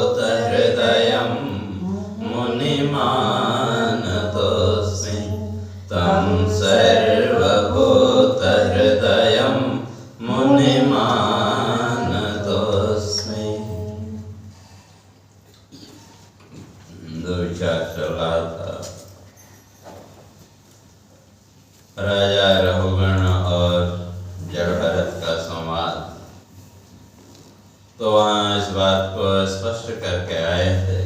सर्वभूतहृदयं मुनिमानतोऽस्मि। विचार चल रहा था। राजा रघुगण और जड़ भरत का संवाद, तो वहाँ इस बात को स्पष्ट करके आए थे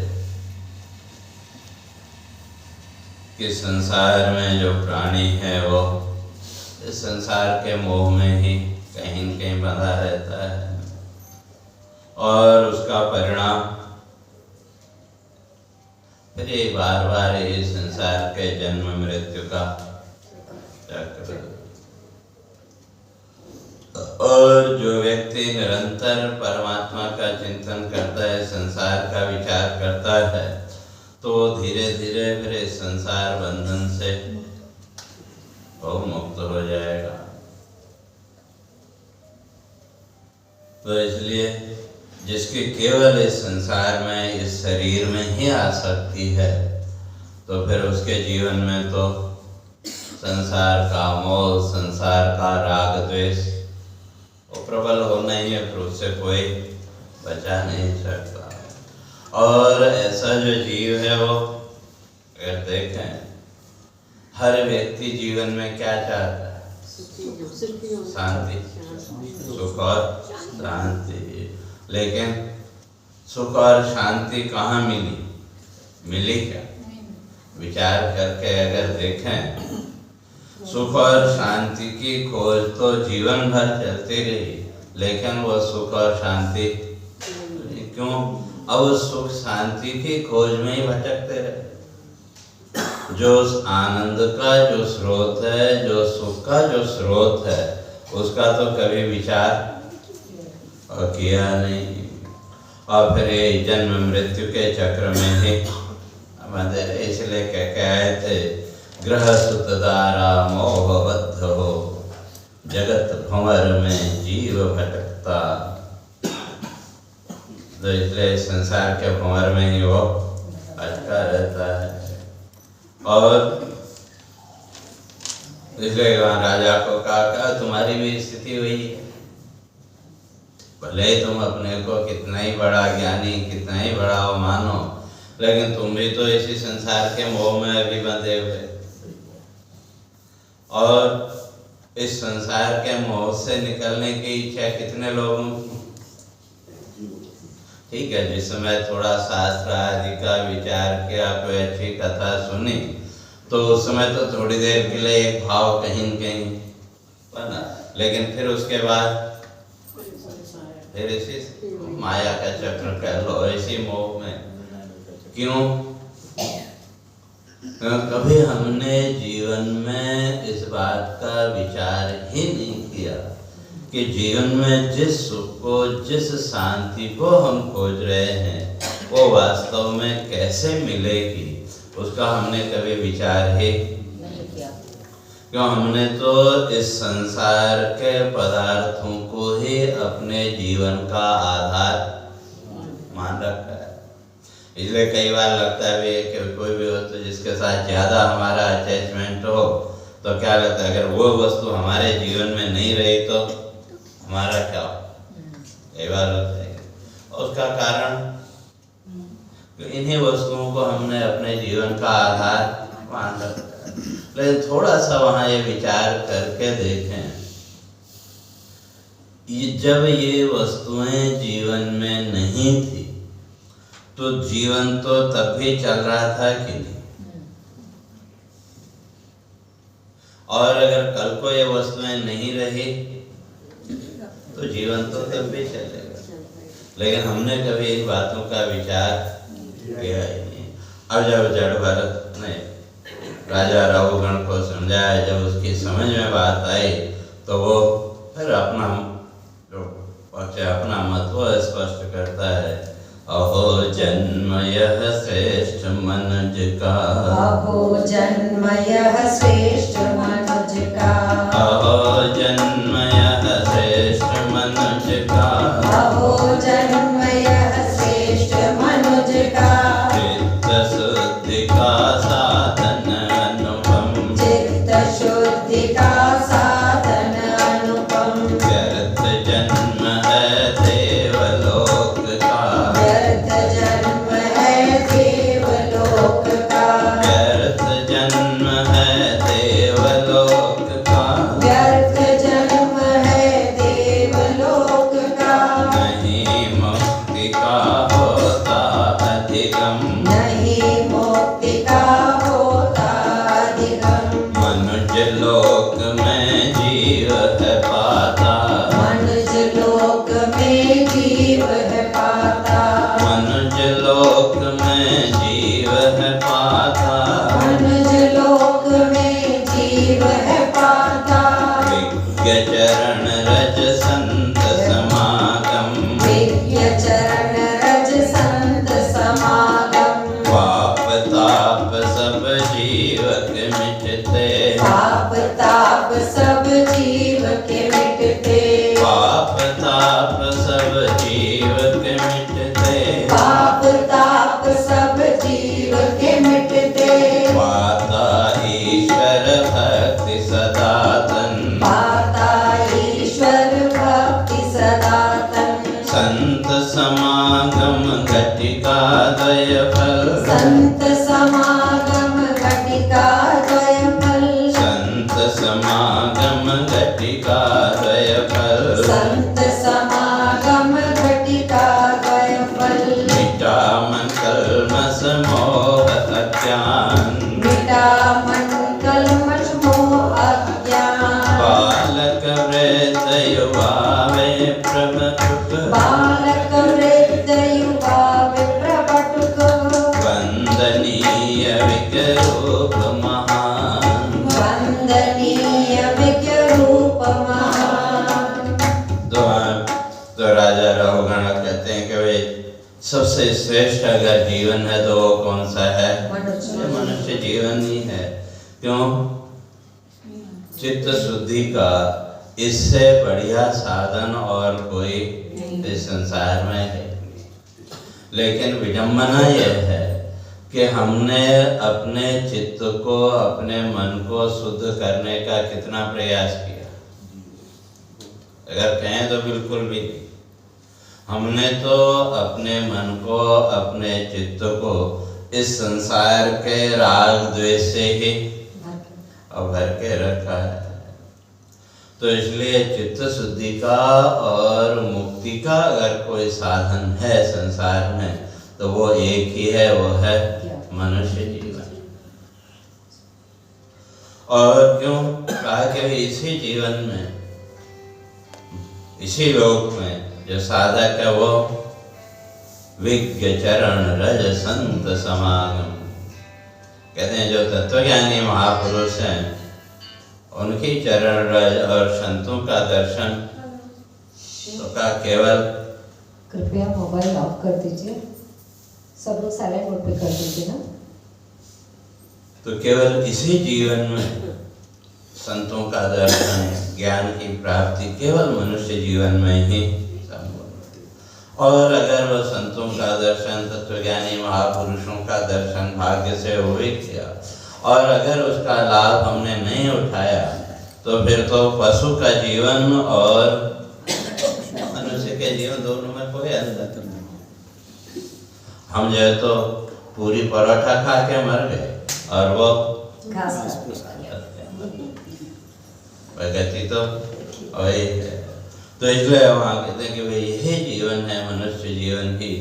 कि संसार में जो प्राणी है वो इस संसार के मोह में ही कहीं न कहीं बंधा रहता है और उसका परिणाम फिर ये बार बार इस संसार के जन्म मृत्यु का चक्र। और जो व्यक्ति निरंतर परमात्मा का चिंतन करता है, संसार का विचार करता है, तो धीरे धीरे फिर इस संसार बंधन से वो मुक्त हो जाएगा। तो इसलिए जिसकी केवल इस संसार में, इस शरीर में ही आसक्ति है, तो फिर उसके जीवन में तो संसार का मोह, संसार का राग द्वेष वो प्रबल होना ही है, फिर उससे कोई बचा नहीं सकता। और ऐसा जो जीव है वो अगर देखें, हर व्यक्ति जीवन में क्या चाहता है? शांति, सुख और शांति। लेकिन सुख और शांति कहाँ मिली? मिली क्या? विचार करके अगर देखें, सुख और शांति की खोज तो जीवन भर चलती रही, लेकिन वो सुख और शांति क्यों? अब उस सुख शांति की खोज में ही भटकते रहे। जो उस आनंद का जो स्रोत है, जो सुख का जो स्रोत है, उसका तो कभी विचार किया नहीं। और फिर ये जन्म मृत्यु के चक्र में ही बंधे। इसलिए कह के आए थे, ग्रह सुत दारा मोहबद्ध हो, जगत भंवर में जीव भटकता। तो इसलिए संसार के भंवर में ही वो अटका रहता है। और इसलिए वहाँ राजा को कहा, तुम्हारी भी स्थिति हुई है। भले ही तुम अपने को कितना ही बड़ा ज्ञानी, कितना ही बड़ा हो मानो, लेकिन तुम भी तो इसी संसार के मोह में अभी बंधे हुए। और इस संसार के मोह से निकलने की इच्छा कितने लोगों की? ठीक है, जिस समय थोड़ा शास्त्र आदि का विचार किया, कोई अच्छी कथा सुनी, तो उस समय तो थोड़ी देर के लिए एक भाव कहीं न कहीं बना, लेकिन फिर उसके बाद फिर इसी माया का चक्र कह लो, इसी मोह में। क्यों? कभी हमने जीवन में इस बात का विचार ही नहीं किया कि जीवन में जिस सुख को, जिस शांति को हम खोज रहे हैं, वो वास्तव में कैसे मिलेगी, उसका हमने कभी विचार ही नहीं किया। क्यों? हमने तो इस संसार के पदार्थों को ही अपने जीवन का आधार मान रखा है। इसलिए कई बार लगता है भी कि कोई भी वस्तु जिसके साथ ज़्यादा हमारा अटैचमेंट हो, तो क्या लगता है अगर वो वस्तु हमारे जीवन में नहीं रही तो हमारा क्या हो? कई बार होता है। और उसका कारण इन्हीं वस्तुओं को हमने अपने जीवन का आधार मान रखा है। लेकिन थोड़ा सा वहाँ ये विचार करके देखें, जब ये वस्तुएं जीवन में नहीं थी, तो जीवन तो तब भी चल रहा था कि नहीं? और अगर कल को ये वस्तुएं नहीं रही तो जीवन तो तब भी चलेगा। लेकिन हमने कभी इन बातों का विचार किया ही नहीं। अब जब जड़ भरत ने राजा रघुगण को समझाया, जब उसकी समझ में बात आई, तो वो फिर अपना जो पक्ष, अपना मत वो स्पष्ट करता है। अहो जन्म यह श्रेष्ठ मनुज का, अहो जन्म यह श्रेष्ठ मनुज का, अहो जन्म यह श्रेष्ठ मनुज का, अहो जन्म यह श्रेष्ठ मनुज का। चित्त शुद्धि का साधन अनुपम, चित्त शुद्धि का साधन अनुपम। व्यर्थ जन्म है देवलोक का, व्यर्थ जन्म है देवलोक का होता अधिगम, नहीं मुक्ति का होता अधिगम। मनुष्य लोक में जीव है पाता, मनुष्य लोक में जीव है पाता, मनुष्य लोक में जीव है पाता, मनुष्य लोक में जीव है पाता। विज्ञ चरण रज संत समागम, विज्ञ चरण रज संत समागम। पाप ताप सब जीव के मिटते, पाप ताप सब जीव के मिटते, पाप ताप सब जीव के मिटते, पाप ताप सब जीव के मिटते। पाता ईश्वर भक्ति सदातन, पाता ईश्वर भक्ति सदातन। संत समागम घटिका द्वय फल, संत समागम घटिका द्वय फल, संत समागम घटिका द्वय फल, संत समागम घटिका द्वय फल। मिटा मन कल्मष मोह अज्ञान, मिटा मन कल्मष मोह अज्ञान। बालक वृद्ध युवा वे प्रबुक, बालक वृद्ध युवा विप्रबटुक, वंदनीय विकरूप महान। वंदनीय विकरूप महान। तो राजा रघुगण कहते हैं कि भाई सबसे श्रेष्ठ अगर जीवन है तो वो कौन सा है? ये मनुष्य जीवन ही है। क्यों? चित्त शुद्धि का इससे बढ़िया साधन और कोई इस संसार में है नहीं। लेकिन विडंबना यह है कि हमने अपने चित्त को, अपने मन को शुद्ध करने का कितना प्रयास किया? अगर कहें तो बिल्कुल भी नहीं। हमने तो अपने मन को, अपने चित्त को इस संसार के राग द्वेष से ही भर के रखा है। तो इसलिए चित्त शुद्धि का और मुक्ति का अगर कोई साधन है संसार में तो वो एक ही है, वो है मनुष्य जीवन। और क्यों कहा कि इसी जीवन में, इसी लोक में जो साधक है वो विज्ञ चरण रज संत समागम। कहते हैं जो तत्वज्ञानी महापुरुष हैं उनकी चरण रज और संतों का दर्शन तो का केवल। कृपया मोबाइल ऑफ कर दीजिए, सब लोग साइलेंट मोड पे कर दीजिए ना। तो केवल इसी जीवन में संतों का दर्शन, ज्ञान की प्राप्ति केवल मनुष्य जीवन में ही संभव होती है। और अगर वह संतों का दर्शन, तत्वज्ञानी महापुरुषों का दर्शन भाग्य से हो भी किया और अगर उसका लाभ हमने नहीं उठाया तो फिर तो पशु का जीवन और मनुष्य के जीवन दोनों में कोई अंतर नहीं। हम जो है तो पूरी परोठा खा के मर गए और वो प्रगति तो वही है। तो इसलिए वहाँ कहते हैं कि भाई यही जीवन है मनुष्य जीवन ही,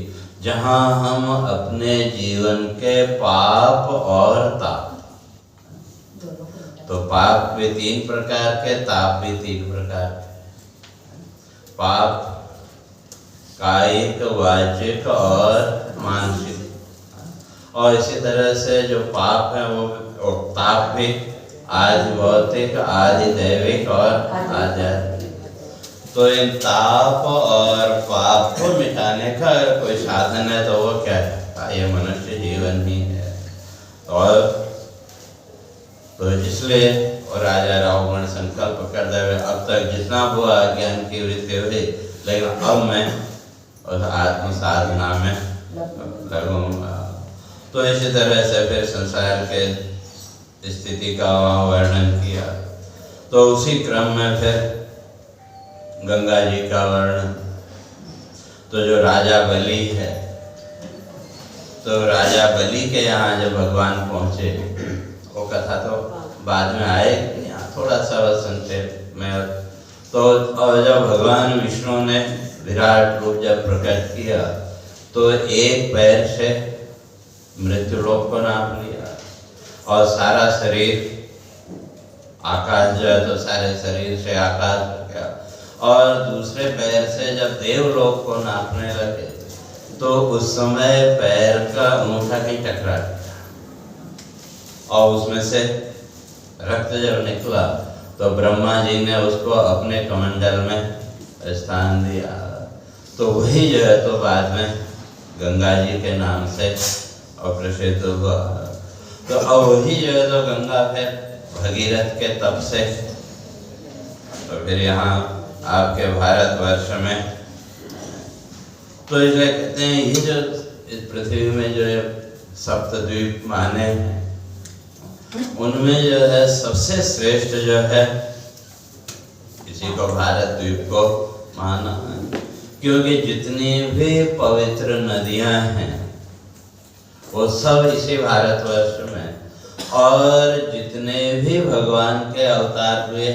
जहाँ हम अपने जीवन के पाप और ताप, तो पाप भी 3 प्रकार के, ताप भी 3 प्रकार के। पाप कायिक, वाचिक और मानसिक। और इसी तरह से जो पाप है वो ताप भी आदि भौतिक, आदि दैविक और आध्यात्मिक। तो इन ताप और पाप को मिटाने का अगर कोई साधन है तो वो क्या है? ये मनुष्य जीवन ही है। और तो इसलिए और राजा रावण संकल्प करते हुए अब तक जितना हुआ ज्ञान की वृत्ति हुई, लेकिन अब मैं उस आत्म साधना में लगूंगा। तो इसी तरह से फिर संसार के स्थिति का वहाँ वर्णन किया। तो उसी क्रम में फिर गंगा जी का वर्णन। तो जो राजा बलि है, तो राजा बलि के यहाँ जब भगवान पहुँचे, वो कथा तो बाद में आएगी, यहाँ थोड़ा सा संक्षेप में। तो और जब भगवान विष्णु ने विराट रूप जब प्रकट किया तो एक पैर से मृत्युलोक को नाप लिया और सारा शरीर आकाश जो है तो सारे शरीर से आकाश हो गया, और दूसरे पैर से जब देवलोक को नापने लगे तो उस समय पैर का अंगूठा कहीं टकरा गया और उसमें से रक्त जब निकला तो ब्रह्मा जी ने उसको अपने कमंडल में स्थान दिया। तो वही जो है तो बाद में गंगा जी के नाम से और प्रसिद्ध हुआ। तो अब वही जो है तो गंगा फिर भगीरथ के तप से तो फिर यहाँ आपके भारतवर्ष में तो इसलिए कहते हैं ये जो इस पृथ्वी में जो सप्तद्वीप माने हैं उनमें जो है सबसे श्रेष्ठ जो है इसी को भारत द्वीप को माना है, क्योंकि जितनी भी पवित्र नदियां हैं वो सब इसी भारतवर्ष में, और जितने भी भगवान के अवतार हुए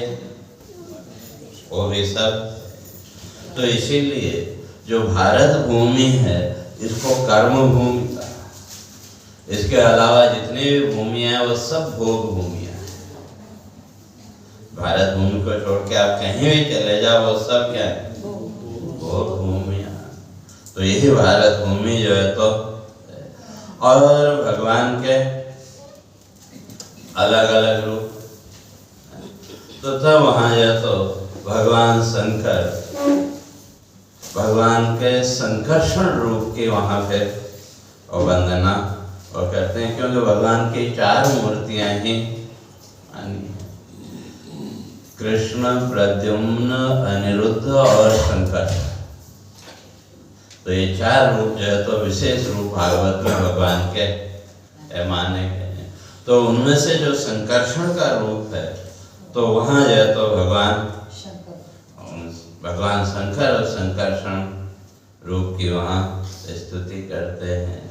वो भी सब। तो इसीलिए जो भारत भूमि है इसको कर्म भूमि का, इसके अलावा जितनी भी भूमियां हैं वो सब भोग भूमियां हैं। भारत भूमि को छोड़ के आप कहीं भी चले जाओ वो सब क्या है, भोग भूमियां। तो यही भारत भूमि जो है तो, और भगवान के अलग अलग रूप, तो तब वहाँ जो तो भगवान शंकर भगवान के संकर्षण रूप की वहाँ पे वंदना और करते हैं, क्योंकि भगवान की 4 मूर्तियां ही कृष्ण, प्रद्युम्न, अनिरुद्ध और शंकर। तो ये 4 रूप जो है तो विशेष रूप भागवत में भगवान के माने गए हैं। तो उनमें से जो संकर्षण का रूप है तो वहाँ जो है तो भगवान शंकर और संकर्षण रूप की वहाँ स्तुति करते हैं।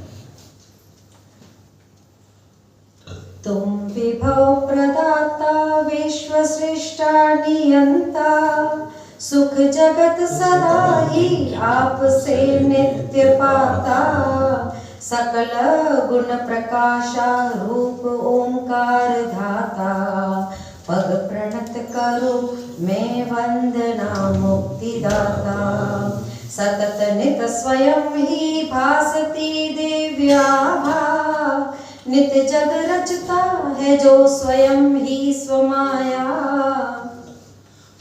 तुम विभव प्रदाता विश्व सृष्टा नियंता, सुख जगत सदा ही आपसे नित्य पाता, सकल गुण प्रकाशा रूप ओंकार धाता, पग प्रणत करो मैं वंदना मुक्तिदाता, सतत नित स्वयं ही भासती दिव्याभा, नित जग रचता है जो स्वयं ही स्वमाया,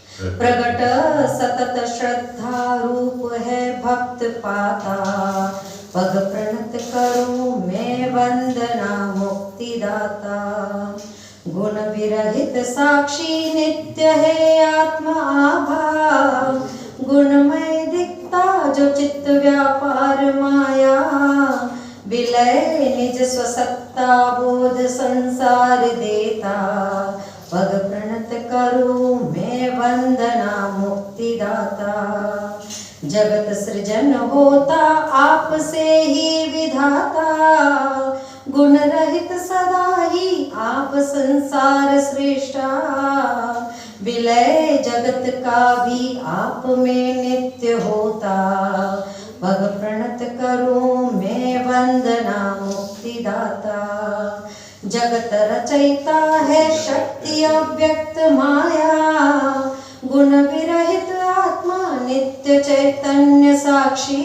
प्रगट सतत श्रद्धा रूप है भक्त पाता, पग प्रणत करो मैं वंदना मुक्तिदाता, गुण विरहित साक्षी नित्य है आत्मा आभा, गुणमय दिखता जो चित्त व्यापार माया, विलय निज स्वसत्ता बोध संसार देता, पग प्रणत करो मैं वंदना मुक्तिदाता, जगत सृजन होता आपसे ही विधाता, गुण रहित सदा ही आप संसार श्रेष्ठा, विलय जगत का भी आप में नित्य होता, पग प्रणत करो मैं वंदना मुक्तिदाता, जगत रचयिता है शक्ति अव्यक्त माया, गुण विरहित आत्मा नित्य चैतन्य साक्षी,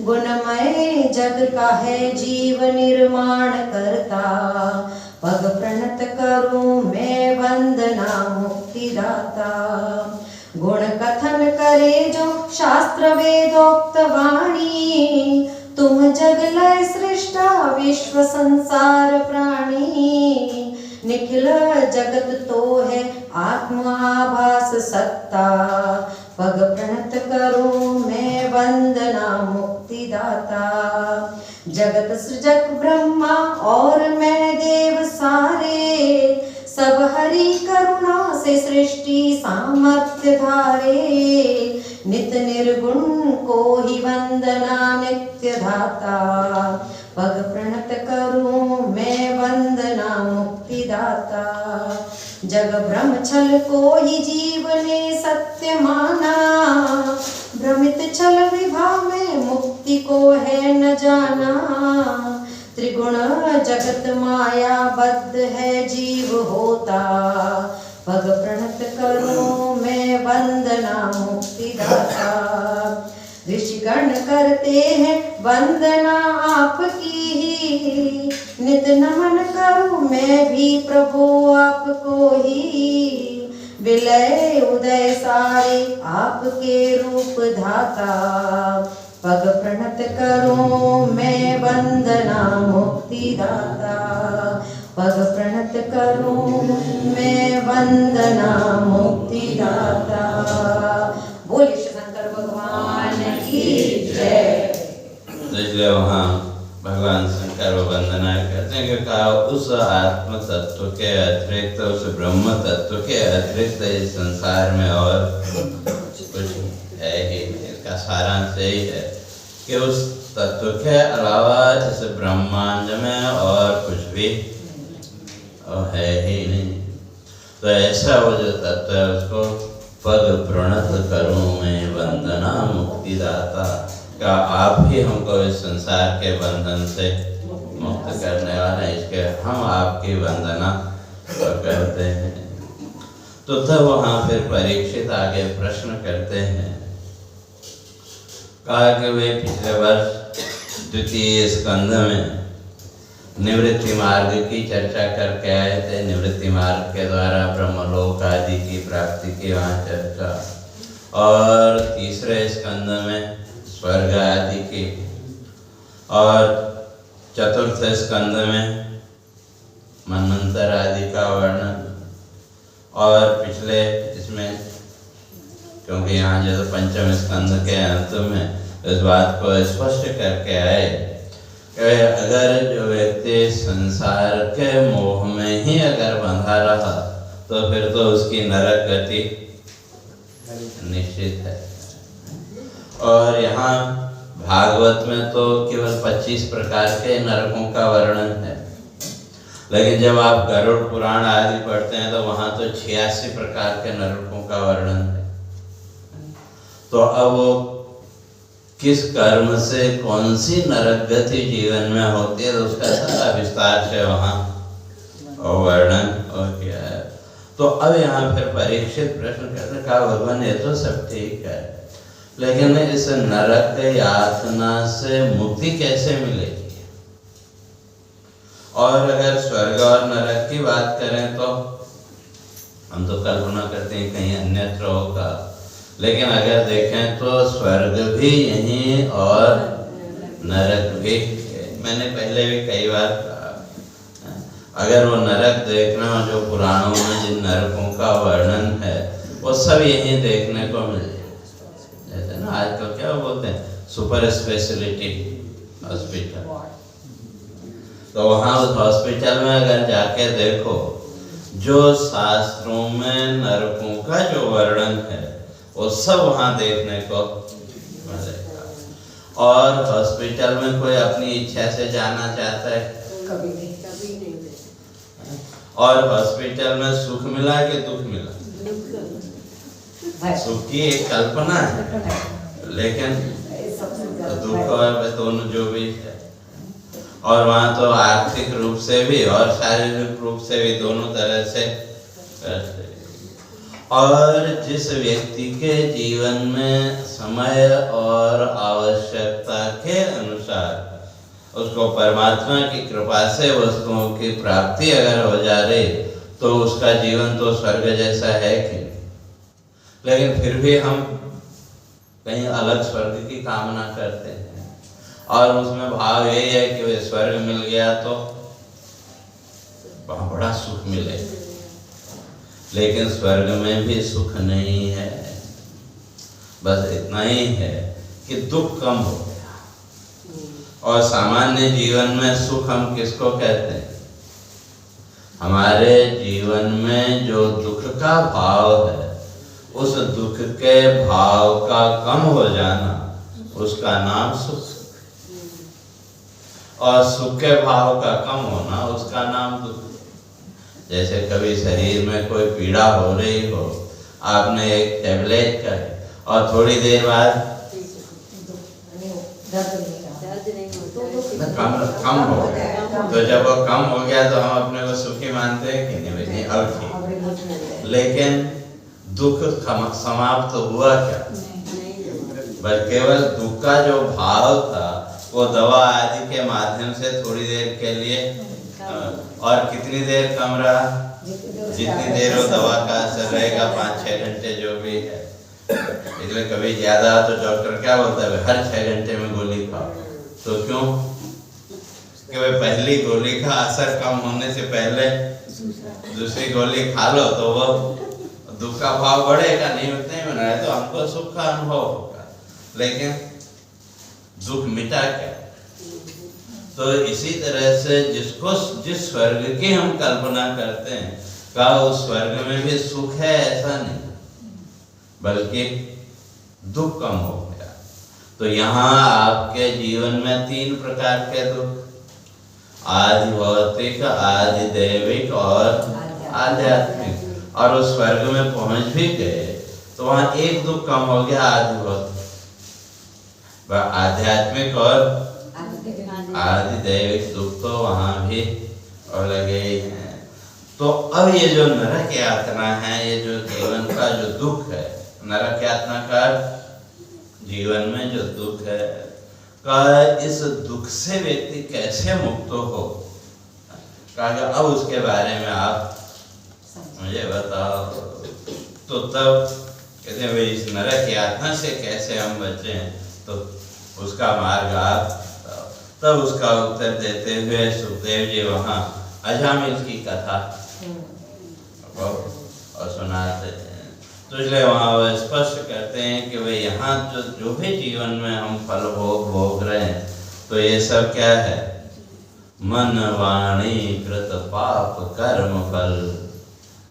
गुणमय जग का है जीव निर्माण करता, पग प्रणत करूं मैं वंदना मुक्तिदाता, गुण कथन करे जो शास्त्र वेदोक्त वाणी, तुम जग लय सृष्टा विश्व संसार प्राणी, निखिल जगत तो है आत्माभास सत्ता, पग प्रणत करूं मैं वंदना मुक्तिदाता, जगत सृजक ब्रह्मा और मैं देव सारे, सब हरि करुणा से सृष्टि सामर्थ्य धारे, नित निर्गुण को ही वंदना नित्य धाता, पग प्रणत करूं मैं वंदना मुक्तिदाता, जग भ्रम छल को ही जीव ने सत्य माना, भ्रमित छल विभा में मुक्ति को है न जाना। त्रिगुण जगत माया बद्ध है जीव होता, पग प्रणत करूं मैं वंदना मुक्ति दाता। ऋषिगण करते हैं वंदना आपकी ही, नित नमन करूं मैं भी प्रभु आपको ही। विलय उदय सारे आपके रूप धाता, पग प्रणत करूं मैं वंदना मुक्ति दाता। पग प्रणत करूं मैं वंदना मुक्ति दाता। बोलिए शंकर भगवान की जय। इसलिए वहाँ भगवान शंकर वो वंदना करते हैं कि कहा उस आत्म तत्व के अतिरिक्त, उस ब्रह्म तत्व के अतिरिक्त इस संसार में और कुछ है ही नहीं। इसका सारांश यही है कि उस तत्व के अलावा इस ब्रह्मांड में और कुछ भी है ही नहीं। तो ऐसा वो जो तत्व है उसको पग प्रणत करूं मैं वंदना मुक्ति दाता। क्या आप ही हमको इस संसार के बंधन से मुक्त करने वाले हैं, इसके हम आपकी वंदना करते हैं। तो तब वहाँ फिर परीक्षित आगे प्रश्न करते हैं। कहा कि वे पिछले वर्ष द्वितीय स्कंध में निवृत्ति मार्ग की चर्चा करके आए थे। निवृत्ति मार्ग के द्वारा ब्रह्मलोक आदि की प्राप्ति की वहाँ चर्चा, और तीसरे स्कंद में स्वर्ग आदि की, और चतुर्थ स्कंद में मनमंत्र आदि का वर्णन, और पिछले इसमें क्योंकि यहाँ जो पंचम स्कंद के अंत में इस बात को स्पष्ट करके आए कि अगर जो व्यक्ति संसार के मोह में ही अगर बंधा रहा तो फिर तो उसकी नरक गति निश्चित है। और यहाँ भागवत में तो केवल 25 प्रकार के नरकों का वर्णन है, लेकिन जब आप गरुड़ पुराण आदि पढ़ते हैं तो वहाँ तो 86 प्रकार के नरकों का वर्णन है। तो अब वो किस कर्म से कौन सी नरक गति जीवन में होती है तो उसका सारा विस्तार से वहाँ वर्णन किया है। तो अब यहाँ फिर परीक्षित प्रश्न करने का भगवान ये तो सब ठीक है, लेकिन इस नरक यातना से मुक्ति कैसे मिलेगी? और अगर स्वर्ग और नरक की बात करें तो हम तो कल्पना करते हैं कहीं अन्यत्र होगा, लेकिन अगर देखें तो स्वर्ग भी यहीं और नरक भी। मैंने पहले भी कई बार कहा, अगर वो नरक देखना हो जो पुराणों में जिन नरकों का वर्णन है वो सब यहीं देखने को मिल जाए। जैसे ना आजकल क्या बोलते हैं सुपर स्पेशलिटी हॉस्पिटल, तो वहाँ उस हॉस्पिटल में अगर जाके देखो जो शास्त्रों में नरकों का जो वर्णन है वो सब वहाँ देखने को मिलेगा। और हॉस्पिटल में कोई अपनी इच्छा से जाना चाहता है? कभी नहीं। और हॉस्पिटल में सुख मिला कि दुख मिला? सुख की एक कल्पना है, लेकिन दुख और दोनों जो भी है। और वहाँ तो आर्थिक रूप से भी और शारीरिक रूप से भी दोनों तरह से करते। और जिस व्यक्ति के जीवन में समय और आवश्यकता के अनुसार उसको परमात्मा की कृपा से वस्तुओं की प्राप्ति अगर हो जा रही तो उसका जीवन तो स्वर्ग जैसा है कि नहीं। लेकिन फिर भी हम कहीं अलग स्वर्ग की कामना करते हैं और उसमें भाव यही है कि वे स्वर्ग मिल गया तो वहाँ बड़ा सुख मिले। लेकिन स्वर्ग में भी सुख नहीं है, बस इतना ही है कि दुख कम हो गया। और सामान्य जीवन में सुख हम किसको कहते हैं? हमारे जीवन में जो दुख का भाव है उस दुख के भाव का कम हो जाना उसका नाम सुख, और सुख के भाव का कम होना उसका नाम दुख। जैसे कभी शरीर में कोई पीड़ा हो रही हो, आपने एक टैबलेट खाई और थोड़ी देर बाद कम हो गया, तो जब वो कम हो गया तो हम अपने को सुखी मानते हैं कि नहीं भाई, अब ठीक। लेकिन दुख समाप्त तो हुआ क्या? बस केवल दुख का जो भाव था वो दवा आदि के माध्यम से थोड़ी देर के लिए, और कितनी देर कम रहा? जितनी देर वो दवा का असर रहेगा, 5-6 घंटे जो भी है। इसलिए कभी ज्यादा तो डॉक्टर क्या बोलता है, हर 6 घंटे में गोली खाओ। तो क्यों? कि भाई पहली गोली का असर कम होने से पहले दूसरी गोली खा लो तो वो दुख का भाव बढ़ेगा, नहीं उतने में रहे तो हमको सुख का अनुभव होगा, लेकिन दुख मिटा क्या? तो इसी तरह से जिस स्वर्ग की हम कल्पना करते हैं का उस स्वर्ग में भी सुख है ऐसा नहीं, बल्कि दुख कम हो गया। तो यहाँ आपके जीवन में 3 प्रकार के दुख, आदि भौतिक, आदि दैविक और आध्यात्मिक। और उस स्वर्ग में पहुंच भी गए तो वहां एक दुख कम हो गया, आदि भौतिक, आध्यात्मिक और आदि दैविक दुख तो वहां भी और लगे ही हैं। तो अब ये जो नरक यातना है, ये जो जीवन का जो दुख है, नरक यातना का जीवन में जो दुख है का, इस दुख से व्यक्ति कैसे मुक्त हो, कहा अब उसके बारे में आप मुझे बताओ। तो तब कहते हैं भाई इस नरक यातना से कैसे हम बचें, तो उसका मार्ग आप। तब उसका उत्तर देते हुए सुखदेव जी वहाँ अजामिल की कथा और सुनाते हैं। तो इसलिए वहाँ वह स्पष्ट करते हैं कि भाई यहाँ जो भी जीवन में हम फल भोग रहे हैं, तो ये सब क्या है? मन वाणी कृत पाप कर्म फल,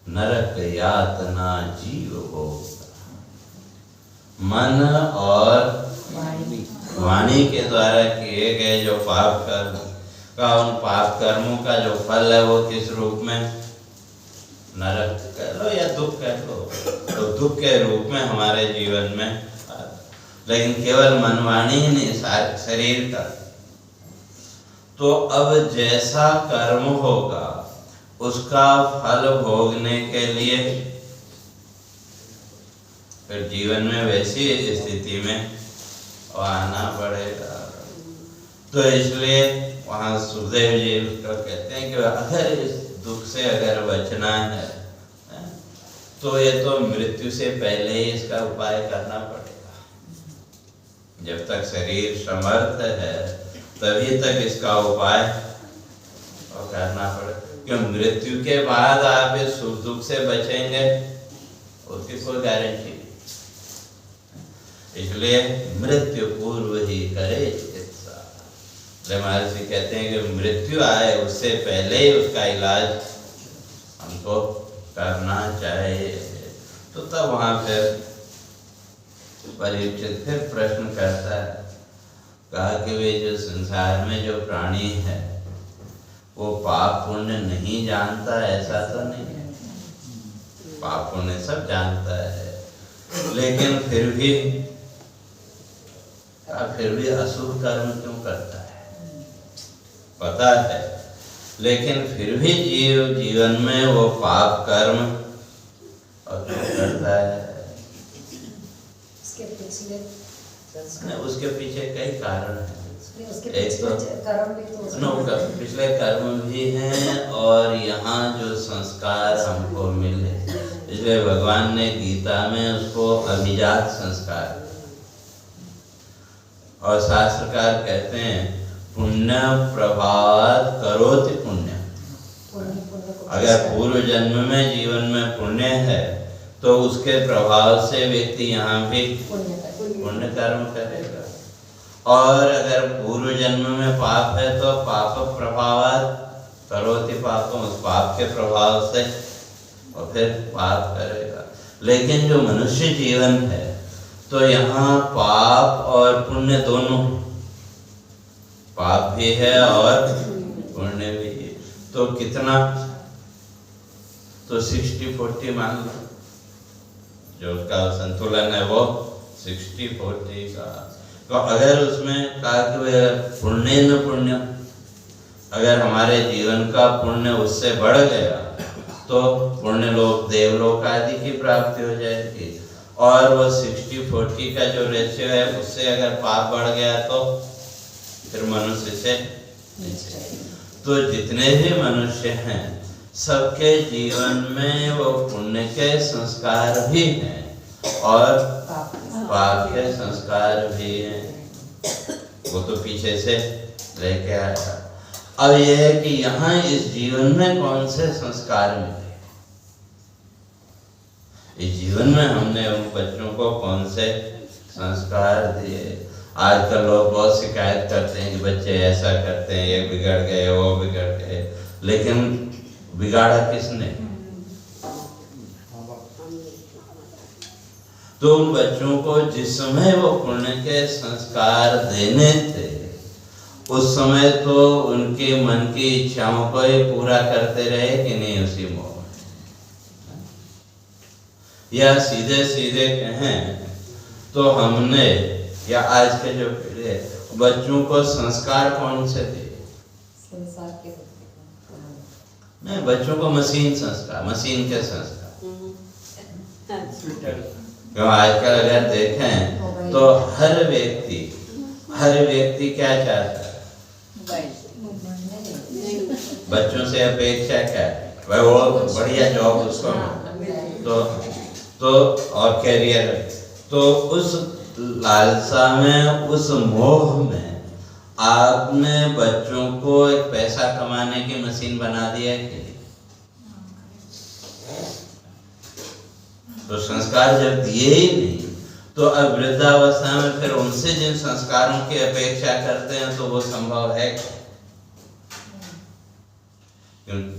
नरक यातना जीव भोग। मन और वाणी के द्वारा किए गए जो पाप कर्म का, उन पाप कर्मों का जो फल है वो किस रूप में? नरक कह लो या दुख कह लो, तो दुख के रूप में हमारे जीवन में। लेकिन केवल मनवाणी ही नहीं, शरीर का। तो अब जैसा कर्म होगा उसका फल भोगने के लिए फिर जीवन में वैसी स्थिति में आना पड़ेगा। तो इसलिए वहाँ सुखदेव जी उसका कहते हैं कि अगर इस दुख से अगर बचना है तो ये तो मृत्यु से पहले ही इसका उपाय करना पड़ेगा। जब तक शरीर समर्थ है तभी तक इसका उपाय करना पड़ेगा, क्यों मृत्यु के बाद आप इस सुख दुख से बचेंगे उसकी कोई गारंटी नहीं। इसलिए मृत्यु पूर्व ही करे चिकित्सा। महर्षि कहते हैं कि मृत्यु आए उससे पहले ही उसका इलाज हमको करना चाहिए। तो तब वहां फिर परीक्षित फिर प्रश्न करता है, कहा कि वे जो संसार में जो प्राणी है वो पाप पुण्य नहीं जानता, ऐसा तो नहीं है। पाप पुण्य सब जानता है, लेकिन फिर भी अशुभ कर्म क्यों करता है? पता है, लेकिन फिर भी जीवन में वो पाप कर्म करता है। उसके पीछे कई कारण हैं। एक तो पिछले कर्म भी हैं और यहाँ जो संस्कार हमको मिले, इसलिए भगवान ने गीता में उसको अभिजात संस्कार, और शास्त्रकार कहते हैं पुण्य प्रभात करोति पुण्य। अगर पूर्व जन्म में जीवन में पुण्य है तो उसके प्रभाव से व्यक्ति यहाँ भी पुण्य कर्म करेगा, और अगर पूर्व जन्म में पाप है तो पाप प्रभावात करोति पापम, उस पाप के प्रभाव से और फिर पाप करेगा। लेकिन जो मनुष्य जीवन है तो यहाँ पाप और पुण्य दोनों, पाप भी है और पुण्य भी है। तो कितना तो 60-40 मान लो, जो उसका संतुलन है वो 60-40 का। तो अगर उसमें कहा कि पुण्य न पुण्य, अगर हमारे जीवन का पुण्य उससे बढ़ गया तो पुण्य लोक देवलोक आदि की प्राप्ति हो जाएगी, और वो 60-40 का जो रेशियो है उससे अगर पाप बढ़ गया तो फिर मनुष्य से। तो जितने भी मनुष्य हैं सबके जीवन में वो पुण्य के संस्कार भी हैं और पाप के संस्कार भी हैं, वो तो पीछे से लेके आया। अब ये है कि यहाँ इस जीवन में कौन से संस्कार मिले, इस जीवन में हमने उन बच्चों को कौन से संस्कार दिए। आजकल लोग बहुत शिकायत करते हैं कि बच्चे ऐसा करते हैं, ये बिगड़ गए वो बिगड़ गए, लेकिन बिगाड़ा किसने? तो उन बच्चों को जिस समय वो पुण्य के संस्कार देने थे उस समय तो उनके मन की इच्छाओं को ही पूरा करते रहे कि नहीं उसी मोह में, या सीधे सीधे कहें तो हमने या आज के जो पीढ़ी है बच्चों को संस्कार कौन से दिए? संसार के नहीं, बच्चों को मशीन संस्कार, मशीन के संस्कार। क्यों आजकल अगर देखें तो हर व्यक्ति क्या चाहता है? बच्चों से अपेक्षा क्या है? वह वो बढ़िया जॉब उसको तो और कैरियर, तो उस लालसा में, उस मोह में आपने बच्चों को एक पैसा कमाने की मशीन बना दिया है कि? तो संस्कार जब दिए ही नहीं तो अब वृद्धावस्था में फिर उनसे जिन संस्कारों की अपेक्षा करते हैं तो वो संभव है क्या?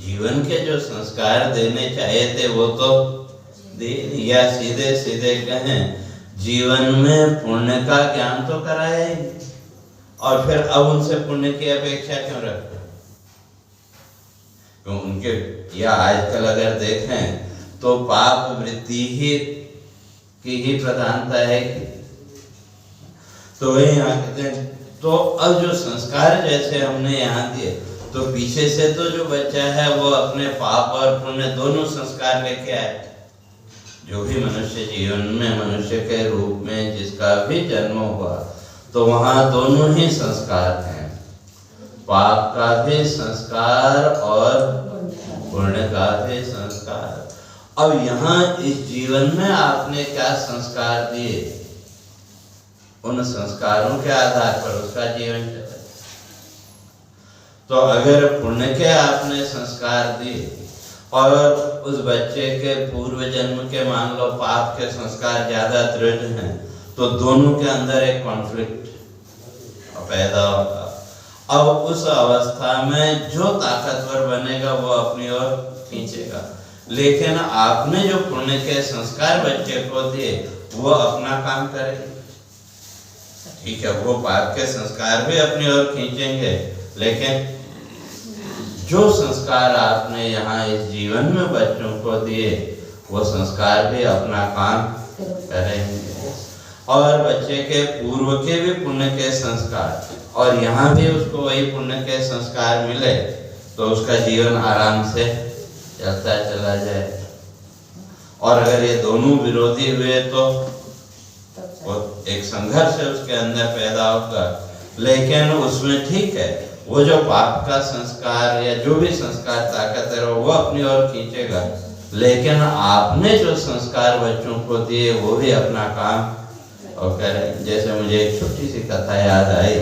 जीवन के जो संस्कार देने चाहिए थे वो तो दे, या सीधे सीधे कहें जीवन में पुण्य का ज्ञान तो कराया ही, और फिर अब उनसे पुण्य की अपेक्षा क्यों रखते? क्यों उनके, या आजकल अगर देखें तो पाप वृत्ति ही की ही प्रधानता है कि, तो वही यहाँ कहते हैं। तो अब जो संस्कार जैसे हमने यहाँ दिए तो पीछे से तो जो बच्चा है वो अपने पाप और पुण्य दोनों संस्कार लेके आए। जो भी मनुष्य जीवन में मनुष्य के रूप में जिसका भी जन्म हुआ तो वहाँ दोनों ही संस्कार हैं, पाप का भी संस्कार और पुण्य का भी संस्कार। अब यहाँ इस जीवन में आपने क्या संस्कार दिए, उन संस्कारों के आधार पर उसका जीवन चले। तो अगर पुण्य के आपने संस्कार दिए और उस बच्चे के पूर्व जन्म के मान लो पाप के संस्कार ज्यादा दृढ़ हैं तो दोनों के अंदर एक कॉन्फ्लिक्ट पैदा होगा। अब उस अवस्था में जो ताकतवर बनेगा वो अपनी ओर खींचेगा, लेकिन आपने जो पुण्य के संस्कार बच्चे को दिए वो अपना काम करेगा, ठीक है, वो पाप के संस्कार भी अपनी ओर खींचेंगे, लेकिन जो संस्कार आपने यहाँ इस जीवन में बच्चों को दिए वो संस्कार भी अपना काम करेंगे। और बच्चे के पूर्व के भी पुण्य के संस्कार और यहाँ भी उसको वही पुण्य के संस्कार मिले तो उसका जीवन आराम से चलता चला जाए। और अगर ये दोनों विरोधी हुए तो एक संघर्ष उसके अंदर पैदा होगा, लेकिन उसमें ठीक है वो जो पाप का संस्कार या जो भी संस्कार ताकत है वो अपनी ओर खींचेगा, लेकिन आपने जो संस्कार बच्चों को दिए वो भी अपना काम और करें। जैसे मुझे एक छोटी सी कथा याद आई,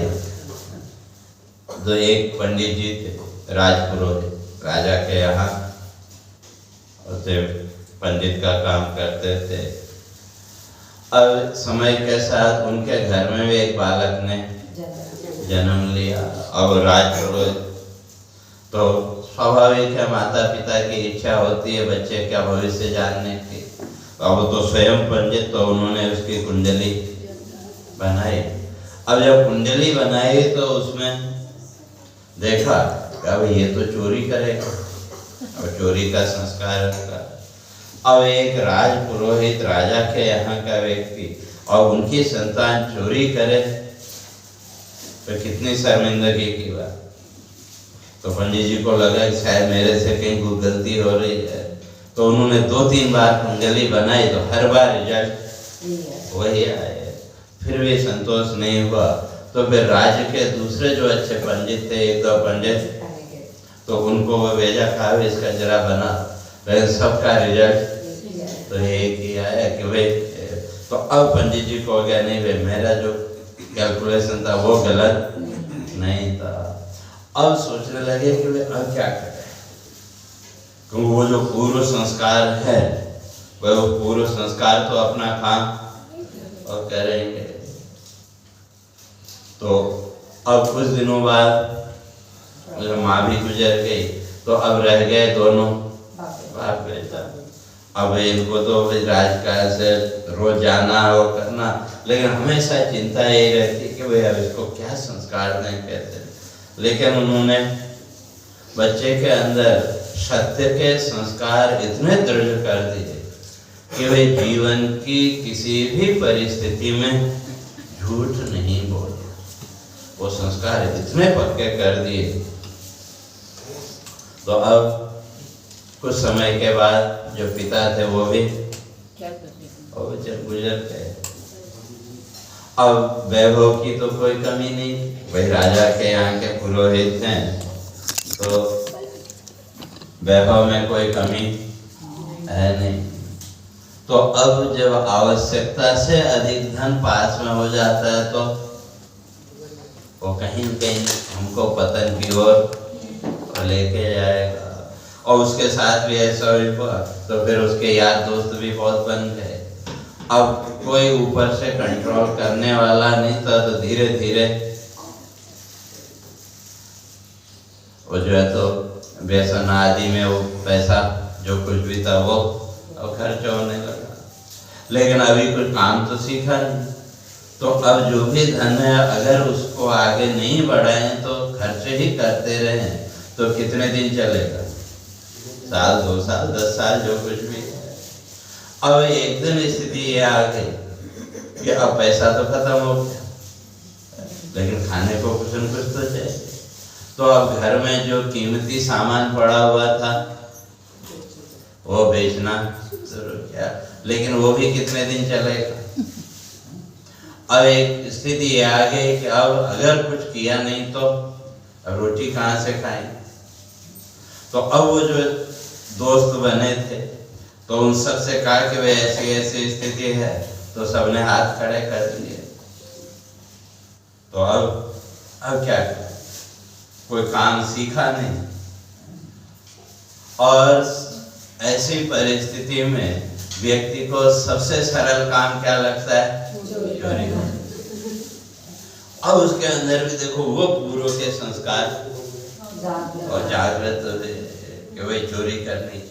तो एक पंडित जी थे राजपुरोहित, राजा के यहाँ उसे पंडित का काम करते थे। अब समय के साथ उनके घर में भी एक बालक ने जन्म लिया। अब राजपुरोहित तो स्वाभाविक है माता पिता की इच्छा होती है बच्चे का भविष्य जानने की। अब तो स्वयं पंडित, तो उन्होंने उसकी कुंडली बनाई। अब जब कुंडली बनाई तो उसमें देखा कि अब ये तो चोरी करेगा, और चोरी का संस्कार होगा। अब एक राज पुरोहित राजा के यहाँ का व्यक्ति और उनकी संतान चोरी करे तो कितनी शर्मिंदगी की बात। तो पंडित जी को लगा कि शायद मेरे से कहीं कोई गलती हो रही है, तो उन्होंने 2-3 बार कुंडली बनाई तो हर बार रिजल्ट वही आए, फिर भी संतोष नहीं हुआ। तो फिर राज्य के दूसरे जो अच्छे पंडित थे, 1-2 पंडित, तो उनको वो भेजा कहा इसका जरा बना, लेकिन सबका रिजल्ट तो एक ही आया कि भाई। तो अब पंडित जी को हो गया नहीं भाई मेरा जो कैलकुलेशन था वो गलत नहीं था। अब सोचने लगे कि भाई अब क्या करें, क्योंकि वो जो पूर्व संस्कार है वो पूर्व संस्कार तो अपना काम और करेंगे। तो अब कुछ दिनों बाद माँ भी गुजर गई, तो अब रह गए दोनों बाप बेटा। अब इनको तो राजकाज से रोज जाना हो करना, लेकिन हमेशा चिंता यही रहती कि भाई अब इसको क्या संस्कार दें कैसे। लेकिन उन्होंने बच्चे के अंदर सत्य के संस्कार इतने दृढ़ कर दिए कि वे जीवन की किसी भी परिस्थिति में झूठ नहीं बोले। वो संस्कार इतने पक्के कर दिए। तो अब कुछ समय के बाद जो पिता थे वो भी गुजर गए। अब वैभव की तो कोई कमी नहीं, वही राजा के यहाँ के पुरोहित हैं, तो वैभव में कोई कमी है नहीं। तो अब जब आवश्यकता से अधिक धन पास में हो जाता है तो वो कहीं न कहीं हमको पतन की ओर लेके जाएगा। और उसके साथ भी ऐसा हुआ तो फिर उसके यार दोस्त भी बहुत बन गए। अब कोई ऊपर से कंट्रोल करने वाला नहीं था, तो धीरे धीरे वो जो है तो व्यसन आदि में वो पैसा जो कुछ भी था वो खर्च होने लगा। लेकिन अभी कुछ काम तो सीखा नहीं, तो अब जो भी धन है अगर उसको आगे नहीं बढ़ाएं तो खर्च ही करते रहें तो कितने दिन चलेगा, 1 साल 2 साल 10 साल जो कुछ भी है। अब एक दिन स्थिति ये आ गई कि अब पैसा तो खत्म हो गया, लेकिन खाने को कुछ न कुछ तो चाहिए। तो अब घर में जो कीमती सामान पड़ा हुआ था वो बेचना शुरू किया, लेकिन वो भी कितने दिन चलेगा। अब एक स्थिति ये आ गई कि अब अगर कुछ किया नहीं तो रोटी कहाँ से खाएं। तो अब वो जो दोस्त बने थे तो उन सब से कहा कि वे ऐसी ऐसी स्थिति है, तो सबने हाथ खड़े कर दिए। तो अब क्या करें, कोई काम सीखा नहीं। और ऐसी परिस्थिति में व्यक्ति को सबसे सरल काम क्या लगता है, चोरी करना। अब उसके अंदर भी देखो वो पूर्व के संस्कार और जागृत कि भाई चोरी करनी चाहिए,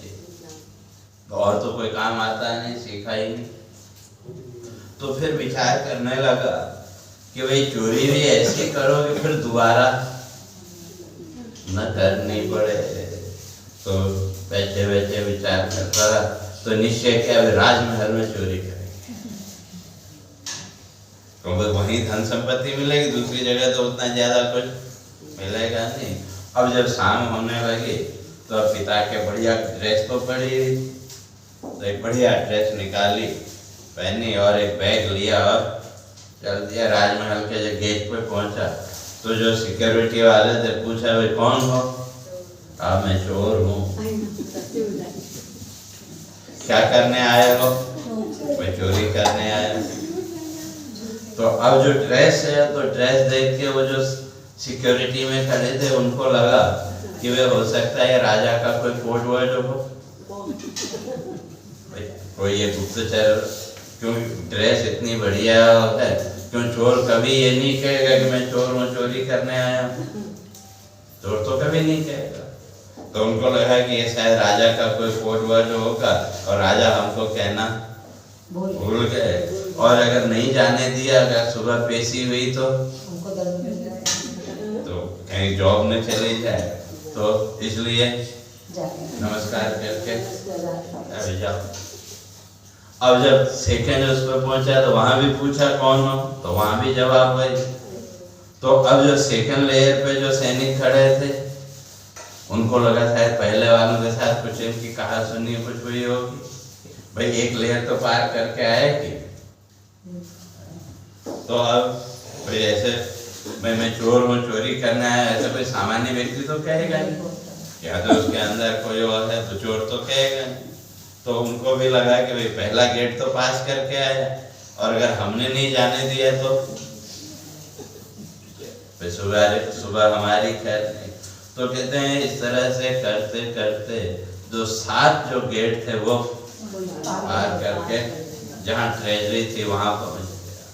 और तो कोई काम आता नहीं, सीखा ही नहीं। तो फिर विचार करने लगा कि भाई चोरी भी ऐसी करो कि फिर दोबारा न करनी पड़े। तो बैठे बैठे विचार करता रहा, तो निश्चय किया राजमहल में चोरी करेंगे, क्योंकि वहीं धन संपत्ति मिलेगी, दूसरी जगह तो उतना ज्यादा कुछ मिलेगा नहीं। अब जब शाम होने लगी तो पिता के बढ़िया ड्रेस तो पड़ी, तो एक बढ़िया ड्रेस निकाली पहनी और एक बैग लिया और चल दिया। राजमहल के जब गेट पे पहुंचा तो जो सिक्योरिटी वाले थे पूछा भाई कौन हो, कहा मैं चोर हूँ। क्या करने आए हो, मैं चोरी करने आया। तो अब जो ड्रेस है, तो ड्रेस देख के वो जो सिक्योरिटी में खड़े थे उनको लगा कि वे हो सकता है राजा का कोई कोट वर्ड हो, कोई ये गुप्तचर, क्यों ड्रेस इतनी बढ़िया है, क्यों चोर कभी ये नहीं कहेगा कि मैं चोर हूँ, चोरी करने आया हूँ, चोर तो कभी नहीं कहेगा। तो उनको लगा कि ये शायद राजा का कोई कोड वर्ड होगा और राजा हमको कहना भूल गए, और अगर नहीं जाने दिया, अगर सुबह पेशी हुई तो कहीं जॉब न चली जाए, तो इसलिए नमस्कार करके अभी जाओ। अब जब सेकंड उस पर पहुंचा तो वहां भी पूछा कौन हो, तो वहां भी जवाब वही। तो अब जो सेकंड लेयर पे जो सैनिक खड़े थे उनको लगा शायद पहले वालों के साथ कुछ इनकी कहा सुनी कुछ हुई होगी, भाई एक लेयर तो पार करके आए कि। तो अब भाई ऐसे भाई मैं चोर हूँ, चोरी करने आया, ऐसा कोई सामान्य व्यक्ति तो कहेगा नहीं, या तो उसके अंदर कोई और है तो चोर तो कहेगा नहीं। तो उनको भी लगा कि भाई पहला गेट तो पास करके आया, और अगर हमने नहीं जाने दिया तो सुबह हमारी खैर नहीं। तो कहते हैं इस तरह से करते करते जो 7 जो गेट थे वो पार करके जहाँ ट्रेजरी थी वहां पहुंच गया।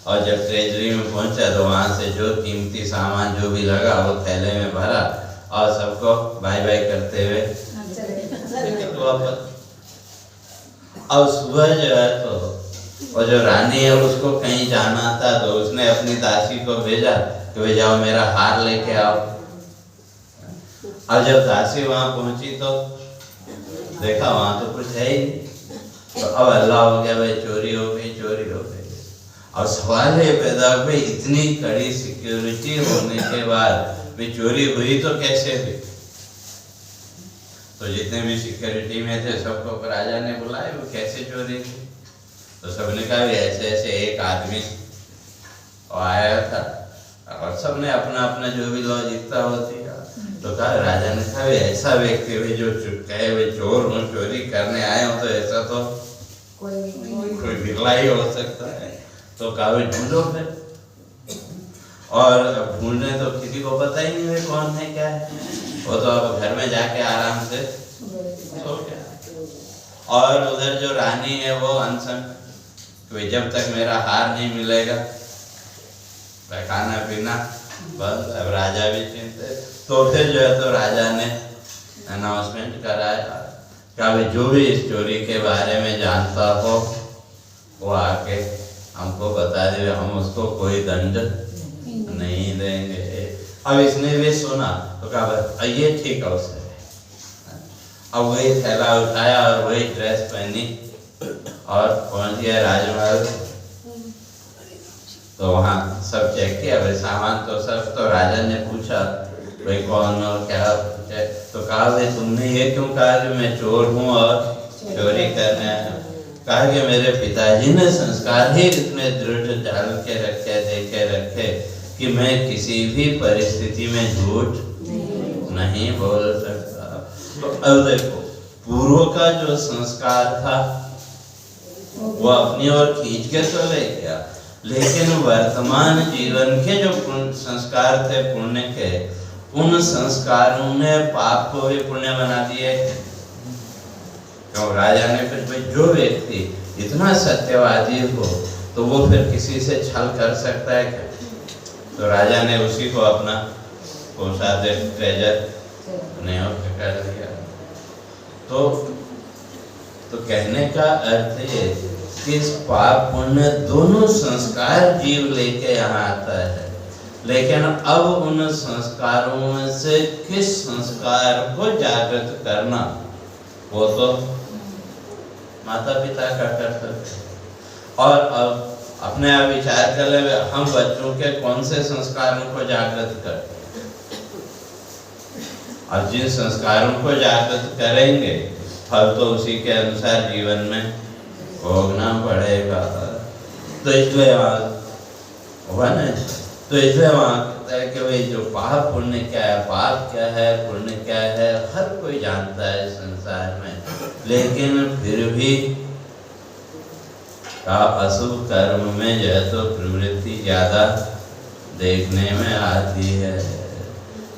और जब ट्रेजरी में पहुंचा तो वहां से जो कीमती सामान जो भी लगा वो थैले में भरा और सबको बाय बाय करते हुए वापस। अब सुबह जो है तो और जो रानी है उसको कहीं जाना था, तो उसने अपनी दासी को भेजा कि वे जाओ मेरा हार लेके आओ। अब जब दासी वहां पहुंची तो देखा वहां तो कुछ है ही नहीं। तो अब अल्लाह हो गया, भाई चोरी हो गई, चोरी हो गई। और सवाल ये पैदा हुआ, इतनी कड़ी सिक्योरिटी होने के बाद भी चोरी हुई तो कैसे हुई? तो जितने भी सिक्योरिटी में थे सबको राजा ने बुलाया, वो कैसे चोरी हुई? तो सबने कहा ऐसे ऐसे एक आदमी आया था, और सबने अपना अपना जो भी लॉजिकता होती है। तो कहा राजा ने कहा ऐसा व्यक्ति भी जो कहे वे चोर हूँ, चोरी करने आए हो, तो ऐसा तो कोई बिरला ही हो सकता है। तो कहा ढूंढो फिर, और ढूंढने तो किसी को पता ही नहीं है कौन है क्या है, वो तो अब घर में जाके आराम से सो गया। और उधर जो रानी है वो अनशन, जब तक मेरा हार नहीं मिलेगा खाना पीना बस। अब राजा भी चिंतित। तो फिर जो है तो राजा ने अनाउंसमेंट कराया कि भाई जो भी इस चोरी के बारे में जानता हो वो आके हमको बता दे, हम उसको कोई दंड नहीं देंगे। अब इसने भी सुना तो कहा ये ठीक है उसे। अब वही थैला उठाया और वही ड्रेस पहनी और पहुंच गया राजमहल। तो वहाँ सब चेक किया, भाई सामान तो सब। तो राजा ने पूछा भाई कौन और क्या पूछे, तो कहा भाई तुमने ये क्यों कहा कि मैं चोर हूँ और चोरी करने आया? कहा कि मेरे पिताजी ने संस्कार ही इतने दृढ़ डाल के रखे, दे के रखे कि मैं किसी भी परिस्थिति में झूठ नहीं बोल सकता। तो अब देखो पूर्व का जो संस्कार था वो अपनी ओर खींच के तो ले गया, लेकिन वर्तमान जीवन के जो संस्कार थे पुण्य के, उन संस्कारों ने पाप को भी पुण्य बना दिए। क्यों? राजा ने फिर जो व्यक्ति इतना सत्यवादी हो तो वो फिर किसी से छल कर सकता है क्या? तो राजा ने उसी को अपना कोषाध्यक्ष ट्रेजर नियुक्त कर दिया। तो कहने का अर्थ ये कि इस पाप पुण्य दोनों संस्कार जीव लेके यहाँ आता है, लेकिन अब उन संस्कारों में से किस संस्कार को जागृत करना वो तो माता पिता का कर्तव्य है। और अब अपने आप विचार कर ले, हम बच्चों के कौन से संस्कारों को जागृत करते हैं, और जिन संस्कारों को जागृत करेंगे फल तो उसी के अनुसार जीवन में भोगना पड़ेगा। तो इसलिए वहाँ कहता है कि भाई जो पाप पुण्य क्या है, पाप क्या है, पुण्य क्या है, हर कोई जानता है संसार में, लेकिन फिर भी अशुभ कर्म में जो है तो प्रवृत्ति ज्यादा देखने में आती है।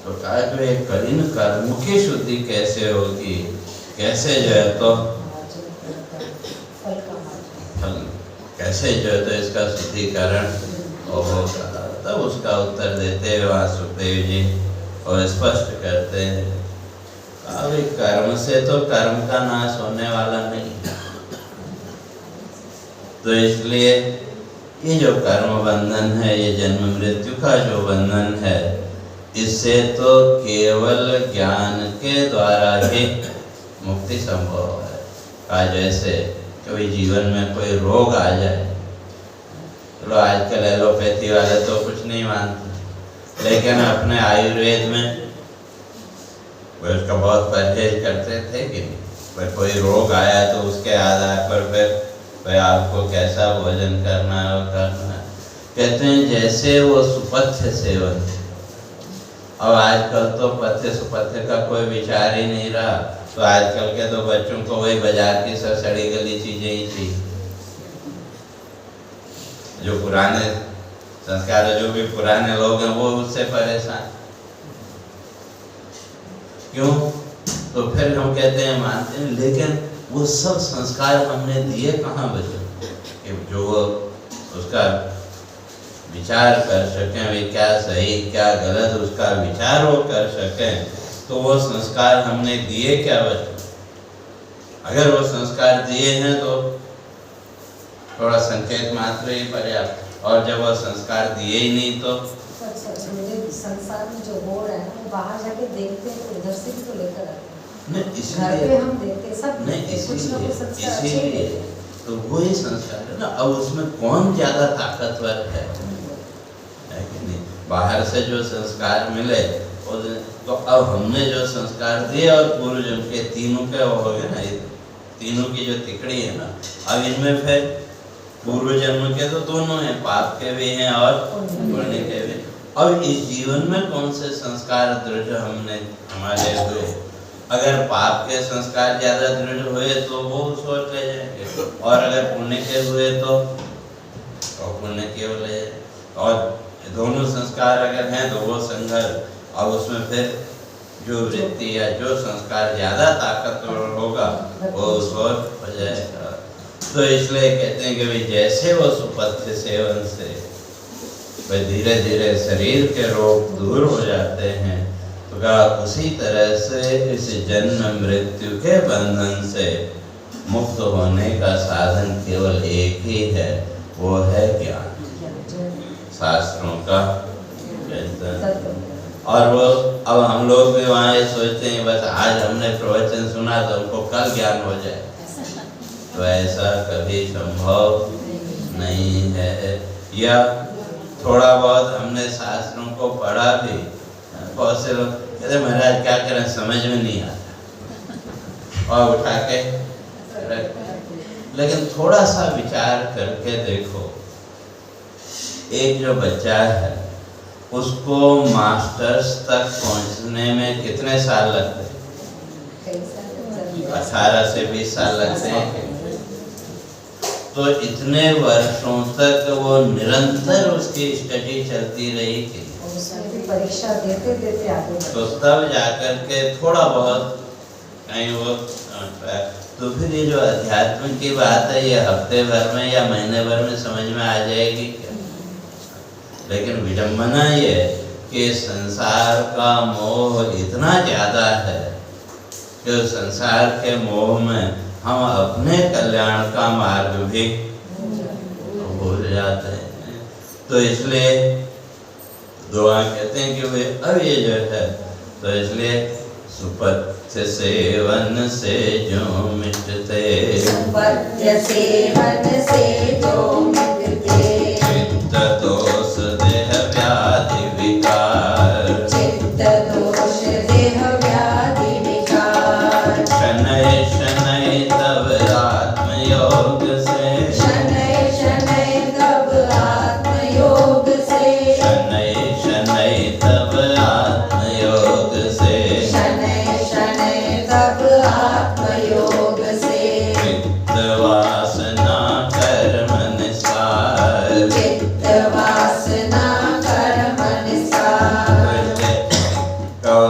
तो कहा कि कठिन कर्म की शुद्धि कैसे होगी, कैसे जो है तो कैसे जो है तो इसका शुद्धिकरण होगा। तब उसका उत्तर देते हुए वहाँ सुखदेव जी और स्पष्ट करते हैं अभी कर्म से तो कर्म का नाश होने वाला नहीं, तो इसलिए ये जो कर्म बंधन है, ये जन्म मृत्यु का जो बंधन है, इससे तो केवल ज्ञान के द्वारा ही मुक्ति संभव है। जैसे कभी जीवन में कोई रोग आ जाए, चलो आजकल एलोपैथी वाले तो कुछ नहीं मानते, लेकिन अपने आयुर्वेद में वे उसका बहुत परहेज करते थे कि नहीं। फिर कोई रोग आया तो उसके आधार पर फिर आपको कैसा भोजन करना है वो करना है। कहते हैं जैसे वो सुपथ्य सेवन, अब आजकल तो पथ्य सुपथ्य का कोई विचार ही नहीं रहा। तो आजकल के तो बच्चों को वही बाजार की सब सड़ी गली चीजें ही चाहिए। जो पुराने संस्कार, जो भी पुराने लोग हैं वो उससे परेशान। क्यों? तो फिर हम कहते हैं मानते हैं, लेकिन वो सब संस्कार हमने दिए कहाँ बच्चों कि जो उसका विचार कर सकें, वे क्या सही क्या गलत उसका विचार वो कर सकें। तो वो संस्कार हमने दिए क्या बच्चों? अगर वो संस्कार दिए हैं तो थोड़ा संकेत मात्र ही पर्याप्त, और जब वो संस्कार दिए ही नहीं तो संसार में जो हो रहा है ना, वो बाहर जाके देखते हैं तो उधर से भी तो लेकर आते हैं। नहीं, घर पे हम देखते सब नहीं, कुछ ना कुछ संस्कार अच्छे ही इसीलिए तो वही संस्कार है ना। अब उसमें कौन ज्यादा ताकतवर है कि नहीं? बाहर से जो संस्कार मिले तो अब हमने जो संस्कार दिए, और पूर्वजों के तीनों के वो हो गए ना, तीनों की जो तिकड़ी है ना, अब इनमें फिर पूर्व जन्म के तो दोनों हैं, पाप के भी हैं और पुण्य के भी। अब इस जीवन में कौन से संस्कार दृढ़ हमने हमारे हुए? अगर पाप के संस्कार ज्यादा दृढ़ हुए तो वो सोच ले जाएंगे, और अगर पुण्य के हुए तो पुण्य के ले जाएंगे। और दोनों संस्कार अगर हैं तो वो संघर्ष, और उसमें फिर जो वृत्ति या जो संस्कार ज्यादा ताकतवर होगा वो उस ओर हो जाएगा। तो इसलिए कहते हैं कि भाई जैसे वो सुपथ्य सेवन से भाई धीरे धीरे शरीर के रोग दूर हो जाते हैं, तो कहा उसी तरह से इस जन्म मृत्यु के बंधन से मुक्त होने का साधन केवल एक ही है, वो है ज्ञान, शास्त्रों का चिंतन। और वो अब हम लोग भी वहाँ ये सोचते हैं बस आज हमने प्रवचन सुना तो हमको कल ज्ञान हो जाए, तो ऐसा कभी संभव नहीं है। या थोड़ा बहुत हमने शास्त्रों को पढ़ा भी, बहुत से लोग कहते महाराज क्या करें समझ में नहीं आता, और उठा के रख। लेकिन थोड़ा सा विचार करके देखो, एक जो बच्चा है उसको मास्टर्स तक पहुंचने में कितने साल लगते हैं? 18 से 20 साल लगते हैं। तो इतने वर्षों तक वो निरंतर उसकी स्टडी चलती रही कि परीक्षा देते देते आगे, तो तब जाकर के थोड़ा बहुत कहीं वो। तो फिर ये जो अध्यात्म की बात है ये हफ्ते भर में या महीने भर में समझ में आ जाएगी क्या? लेकिन विडंबना ये कि संसार का मोह इतना ज्यादा है कि संसार के मोह में हम अपने कल्याण का मार्ग भी भूल जाते हैं। तो इसलिए दुआ कहते हैं कि वे अब ये जो है, तो इसलिए सुपथ्य सेवन से जो मिटते, सुपथ्य सेवन से जो मिटते, चित्त दोष देह व्याधि विकार, चित्त दोष देह व्याधि विकार, शनैः शनैः तब आत्मयोग से, शनैः शनैः तब आत्मयोग से, शनैः शनैः तब आत्मयोग से, शनैः शनैः तब आत्मयोग से, चित्त वासना कर्म निस्तार, चित्त वासना कर्म निस्तार।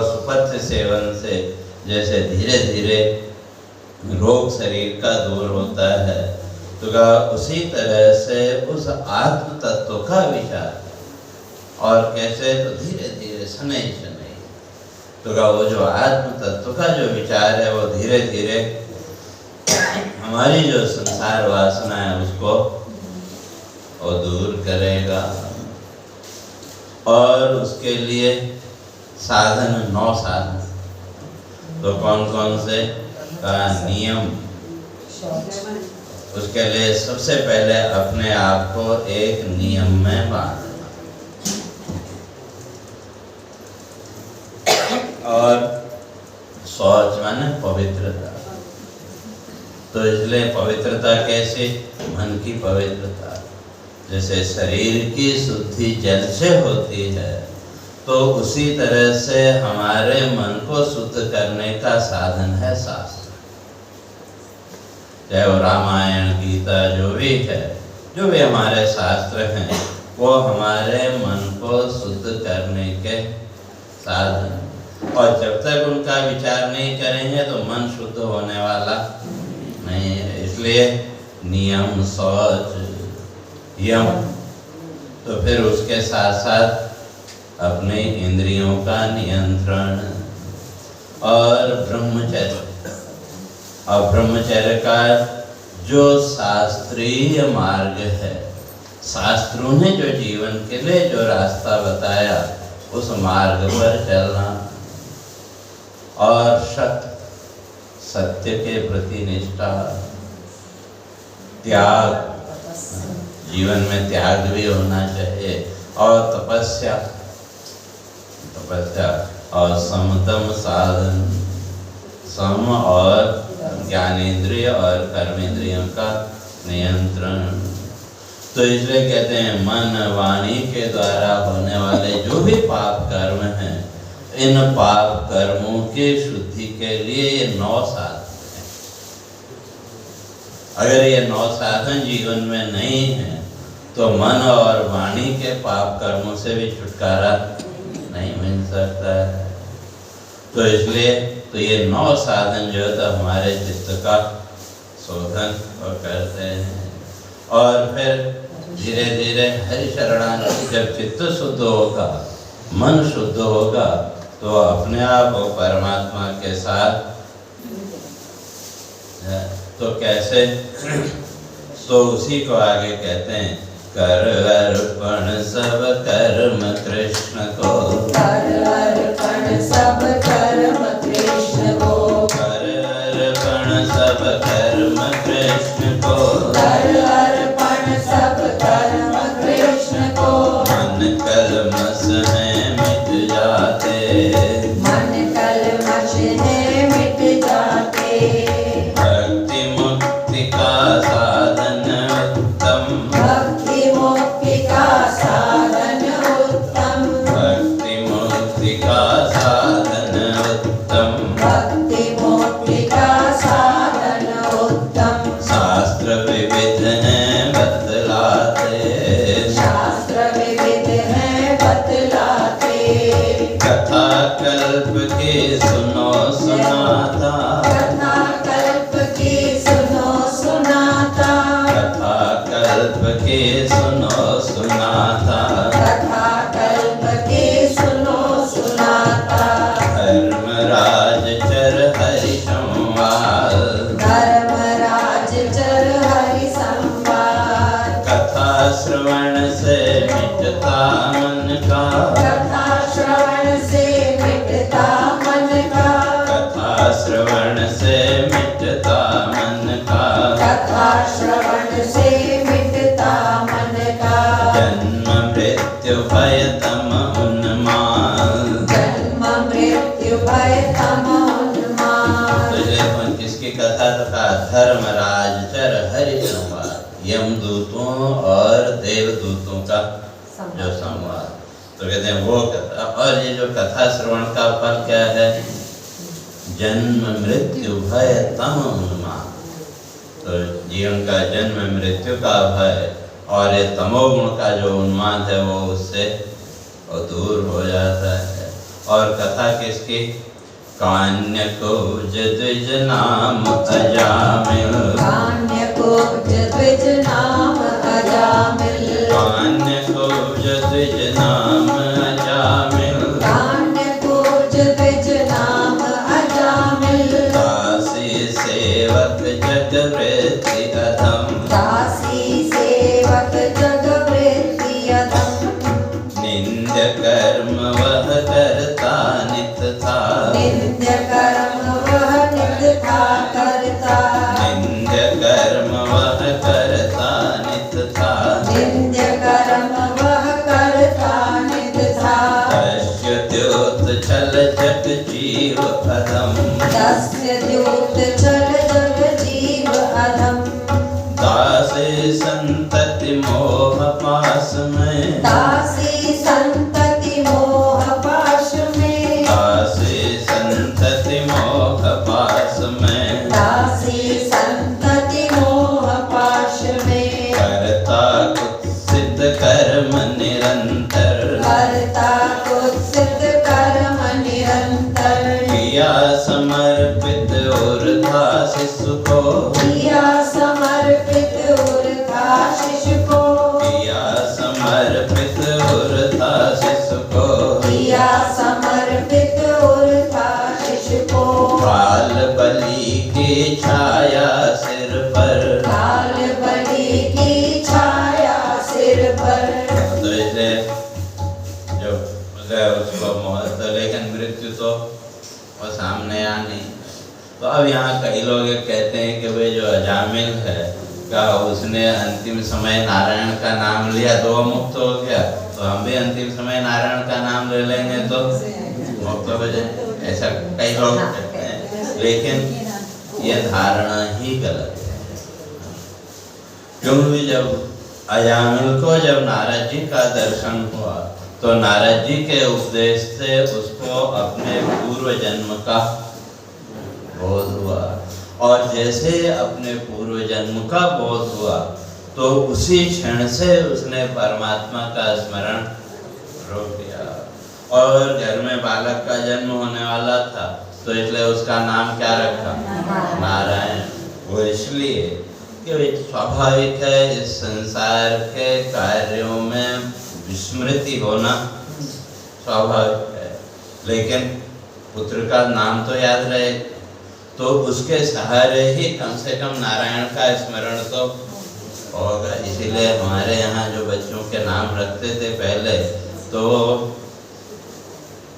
सुपथ्य सेवन से जैसे धीरे धीरे रोग शरीर का दूर होता है, तो उसी तरह से उस आत्म तत्व का विचार, और कैसे तो धीरे धीरे शनैः शनैः, तो वो जो आत्म तत्व का जो विचार है वो धीरे धीरे हमारी जो संसार वासना है उसको वो दूर करेगा। और उसके लिए साधन 9 साधन। तो कौन कौन से का नियम? उसके लिए सबसे पहले अपने आप को एक नियम में बांधना, और शौच माने पवित्रता। तो इसलिए पवित्रता कैसे? मन की पवित्रता। जैसे शरीर की शुद्धि जल से होती है, तो उसी तरह से हमारे मन को शुद्ध करने का साधन है शास्त्र। चाहे वो रामायण, गीता, जो भी हमारे शास्त्र हैं, वो हमारे मन को शुद्ध करने के साधन। और जब तक उनका विचार नहीं करेंगे तो मन शुद्ध होने वाला नहीं है। इसलिए नियम, शौच, यम। तो फिर उसके साथ साथ अपने इंद्रियों का नियंत्रण और ब्रह्मचर्य। और ब्रह्मचर्य का जो शास्त्रीय मार्ग है, शास्त्रों ने जो जीवन के लिए जो रास्ता बताया, उस मार्ग पर चलना। और सत्य के प्रति निष्ठा, त्याग, जीवन में त्याग भी होना चाहिए। और तपस्या और समतम साधन, सम और ज्ञानेंद्रिय और कर्मेंद्रियों का नियंत्रण। तो इसलिए कहते हैं मन वाणी के द्वारा होने वाले जो भी पाप कर्म हैं, इन पाप कर्मों की शुद्धि के लिए ये 9 साधन हैं। अगर ये 9 साधन जीवन में नहीं है, तो मन और वाणी के पाप कर्मों से भी छुटकारा नहीं मिल सकता है। तो इसलिए तो ये 9 साधन जो है तो हमारे चित्त का शोधन करते हैं। और फिर धीरे धीरे हरि शरणागति, जब चित्त शुद्ध होगा, मन शुद्ध होगा, तो अपने आप वो परमात्मा के साथ। तो कैसे? तो उसी को आगे कहते हैं, कर अर्पण सब कर्म कृष्ण को, कर अर्पण सब कर्म कृष्ण को, कर अर्पण सब कर्म कृष्ण को, कर अर्पण सब कर्म कृष्ण को। मन कलमश है मिट जाते, मन कलमश है मिट जाते। भक्ति मुक्ति का साधन उत्तम, भक्ति मुक्ति का साधन उत्तम, भक्ति मुक्ति का साधन उत्तम, भक्ति मुक्ति का साधन उत्तम। शास्त्र विविध हैं बतलाते, शास्त्र विविध हैं बतलाते। कथा कल्प की सुनो सुनाता, कथा कल्प की सुनो सुनाता, कथा कल्प की सुनो सुनाता, कथा कल्प की सुनो सुनाता। धर्मराज चर हरि संवाद, धर्मराज चर हरि संवाद। कथा श्रवण से मिटता मन का, कथा श्रवण से मिटता मन का, कथा श्रवण से मिटता मन का, कथा श्रवण से मिटता मन का। जन्म मृत्यु भय तम उन्माद। जन्म मृत्यु भय तम उन्माद। तो इसलिए कौन किसकी कथा? तो का धर्मराज चर हरि संवाद, यमदूतों और देवदूतों का जो संवाद। तो कहते हैं वो कथा। और ये जो कथा श्रवण का फल क्या है? जन्म मृत्यु भय तम उन्माद। तो जीवन का जन्म मृत्यु का भय और ये तमोगुण का जो उन्माद है, वो उससे दूर हो जाता है। और कथा किसकी? कान्य को द्विज नाम अजामिल, कान्य को द्विज नाम अजामिल, कान्य को द्विज नाम अजामिल, कान्य को द्विज नाम अजामिल। दासी सेवक जग वृत्ति अधम, दासी सेवक जग वृत्ति अधम। निंद्य कर्म वह करता द्योत छल जग जीव अधम। तस्य द्योत छल जग जीव अधम। दासे संतति मोह पास में। दासी संतति मोह पाश में। दासे संतति मोह पास में। दासी संतति मोह पाश में। करता कुत्सित कर्म निरंतर। करता कुत्सित कर्म निरंतर। किया समर्पित ऊर्ध्वा शिशु को। किया समर्पित ऊर्ध्वा शिशु को। किया समर्पित ऊर्ध्वा शिशु को। किया समर्पित ऊर्ध्वा शिशु को। काल बलि की छाया सिर पर। काल बलि की छाया सिर पर। तो इसलिए जो उसको मौत, तो लेकिन मृत्यु तो वो सामने आ नहीं। तो अब यहाँ कई लोग ये कहते हैं कि भाई जो अजामिल है का उसने अंतिम समय नारायण का नाम लिया तो वो मुक्त हो गया, तो हम भी अंतिम समय नारायण का नाम ले लेंगे तो मुक्त हो जाए, ऐसा कई लोग कहते हैं। लेकिन ये धारणा ही गलत है। क्योंकि जब अजामिल को जब नारद जी का दर्शन हुआ तो नारद जी के उपदेश से उसको अपने पूर्व जन्म का बोध हुआ, और जैसे अपने पूर्व जन्म का बोध हुआ तो उसी क्षण से उसने परमात्मा का स्मरण रोक दिया। और घर में बालक का जन्म होने वाला था तो इसलिए उसका नाम क्या रखा? नारायण। वो इसलिए कि स्वाभाविक है इस संसार के कार्यों में विस्मृति होना स्वाभाविक है, लेकिन पुत्र का नाम तो याद रहे, तो उसके सहारे ही कम से कम नारायण का स्मरण तो होगा। इसीलिए हमारे यहाँ जो बच्चों के नाम रखते थे पहले तो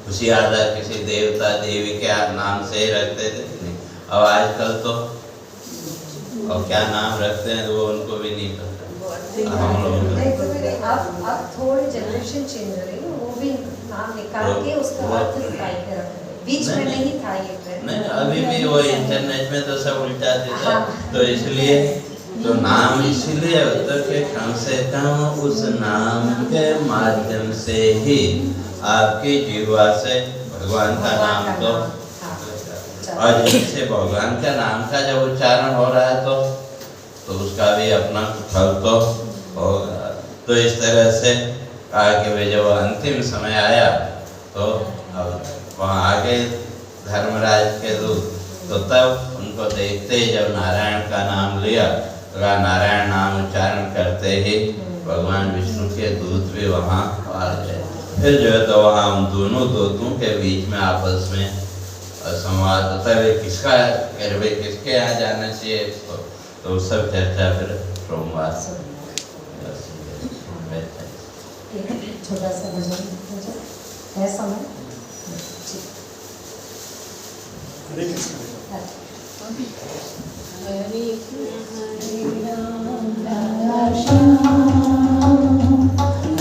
उसी आधार किसी देवता देवी के नाम से ही रखते थे। नहीं, अब आजकल तो और क्या नाम रखते हैं वो उनको भी नहीं पता। हम लोग अब थोड़ी जनरेशन चेंज हो रही है, वो भी नाम निकाल के उसका अर्थ निकाल के रख रहे हैं। बीच में नहीं था ये ट्रेंड। नहीं, अभी भी वो इंटरनेट में तो सब उल्टा देता है, तो इसलिए तो नाम इसीलिए होता कि कम से कम उस नाम के माध्यम से ही आपकी जीवा से भगवान का नाम तो, और जैसे भगवान का नाम का जब उच्चारण हो रहा है तो उसका भी अपना फल तो होगा। तो इस तरह से कहा कि वे जब अंतिम समय आया तो अब वहाँ आगे धर्मराज के दूत, तो तब उनको देखते ही जब नारायण का नाम लिया तो नारायण नाम उच्चारण करते ही भगवान विष्णु के दूत भी वहाँ आ गए। फिर जो है तो वहाँ उन दोनों दूतों के बीच में आपस में संवाद होता है, किसके यहाँ जाना चाहिए इसको, तो सब चर्चा फिर सोमवार छोटा सा भजन है समय। हरे कृष्ण।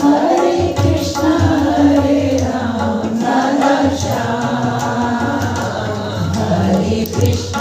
हरे कृष्ण हरे राम राम श्याम, हरे कृष्ण